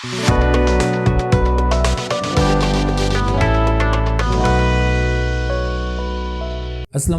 السلام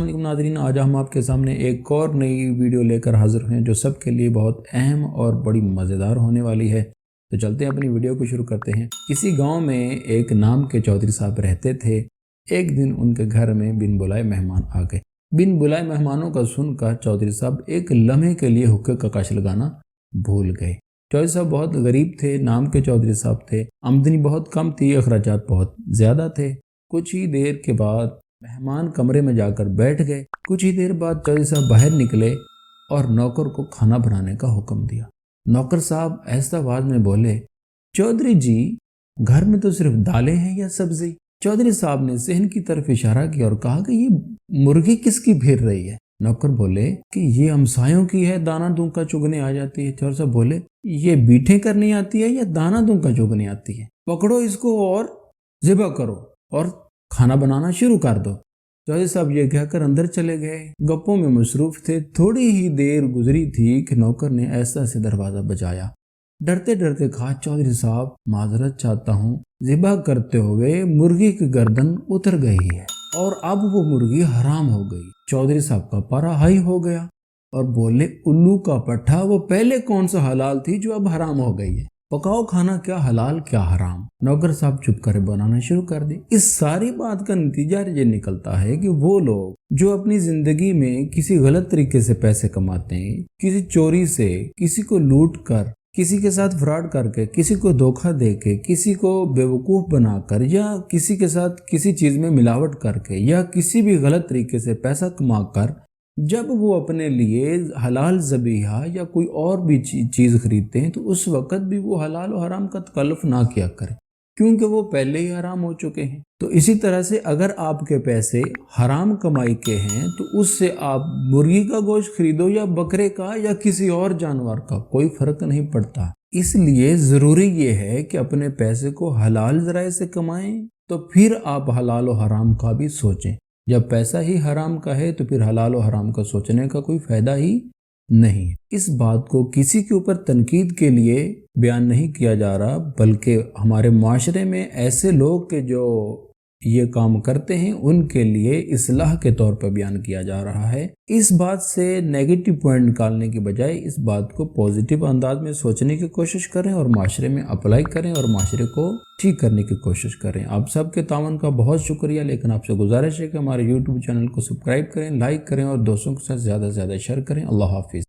علیکم ناظرین، آج ہم آپ کے سامنے ایک اور نئی ویڈیو لے کر حاضر ہیں جو سب کے لیے بہت اہم اور بڑی مزیدار ہونے والی ہے۔ تو چلتے ہیں اپنی ویڈیو کو شروع کرتے ہیں۔ کسی گاؤں میں ایک نام کے چودھری صاحب رہتے تھے۔ ایک دن ان کے گھر میں بن بلائے مہمان آ گئے۔ بن بلائے مہمانوں کا سن کر چودھری صاحب ایک لمحے کے لیے حقے کا کاش لگانا بھول گئے۔ چودھری صاحب بہت غریب تھے، نام کے چودھری صاحب تھے، آمدنی بہت کم تھی، اخراجات بہت زیادہ تھے۔ کچھ ہی دیر کے بعد مہمان کمرے میں جا کر بیٹھ گئے۔ کچھ ہی دیر بعد چودھری صاحب باہر نکلے اور نوکر کو کھانا بنانے کا حکم دیا۔ نوکر صاحب آہستہ آواز میں بولے، چودھری جی گھر میں تو صرف دالیں ہیں یا سبزی؟ چودھری صاحب نے صحن کی طرف اشارہ کیا اور کہا کہ یہ مرغی کس کی پھر رہی ہے؟ نوکر بولے کہ یہ ہمسایوں کی ہے، دانہ دوں کا چگنے آ جاتی ہے۔ چودھری صاحب بولے یہ بیٹھیں کرنی آتی ہے یا دانہ دوں کا چگنے آتی ہے؟ پکڑو اس کو اور ذبح کرو اور کھانا بنانا شروع کر دو۔ چودھری صاحب یہ کہہ کر اندر چلے گئے، گپوں میں مصروف تھے۔ تھوڑی ہی دیر گزری تھی کہ نوکر نے ایسا سے دروازہ بجایا۔ ڈرتے ڈرتے کہا، چودھری صاحب معذرت چاہتا ہوں، ذبح کرتے ہوئے مرغی کی گردن اتر گئی ہے اور اب وہ مرغی حرام ہو گئی۔ چودھری صاحب کا پارا ہائی ہو گیا اور بولے، الو کا پٹھا، وہ پہلے کون سا حلال تھی جو اب حرام ہو گئی ہے؟ پکاؤ کھانا، کیا حلال کیا حرام۔ نوکر صاحب چپ کر بنانا شروع کر دی۔ اس ساری بات کا نتیجہ یہ نکلتا ہے کہ وہ لوگ جو اپنی زندگی میں کسی غلط طریقے سے پیسے کماتے ہیں، کسی چوری سے، کسی کو لوٹ کر، کسی کے ساتھ فراڈ کر کے، کسی کو دھوکہ دے کے، کسی کو بیوقوف بنا کر، یا کسی کے ساتھ کسی چیز میں ملاوٹ کر کے، یا کسی بھی غلط طریقے سے پیسہ کما کر، جب وہ اپنے لیے حلال ذبیحہ یا کوئی اور بھی چیز خریدتے ہیں تو اس وقت بھی وہ حلال و حرام کا تکلف نہ کیا کریں، کیونکہ وہ پہلے ہی حرام ہو چکے ہیں۔ تو اسی طرح سے اگر آپ کے پیسے حرام کمائی کے ہیں تو اس سے آپ مرغی کا گوشت خریدو یا بکرے کا یا کسی اور جانور کا، کوئی فرق نہیں پڑتا۔ اس لیے ضروری یہ ہے کہ اپنے پیسے کو حلال ذرائع سے کمائیں، تو پھر آپ حلال و حرام کا بھی سوچیں۔ جب پیسہ ہی حرام کا ہے تو پھر حلال و حرام کا سوچنے کا کوئی فائدہ ہی نہیں۔ اس بات کو کسی کے اوپر تنقید کے لیے بیان نہیں کیا جا رہا، بلکہ ہمارے معاشرے میں ایسے لوگ کہ جو یہ کام کرتے ہیں ان کے لیے اصلاح کے طور پر بیان کیا جا رہا ہے۔ اس بات سے نیگیٹو پوائنٹ نکالنے کی بجائے اس بات کو پازیٹیو انداز میں سوچنے کی کوشش کریں اور معاشرے میں اپلائی کریں اور معاشرے کو ٹھیک کرنے کی کوشش کریں۔ آپ سب کے تعاون کا بہت شکریہ، لیکن آپ سے گزارش ہے کہ ہمارے یوٹیوب چینل کو سبسکرائب کریں، لائک کریں اور دوستوں کے ساتھ زیادہ سے زیادہ شیئر کریں۔ اللہ حافظ۔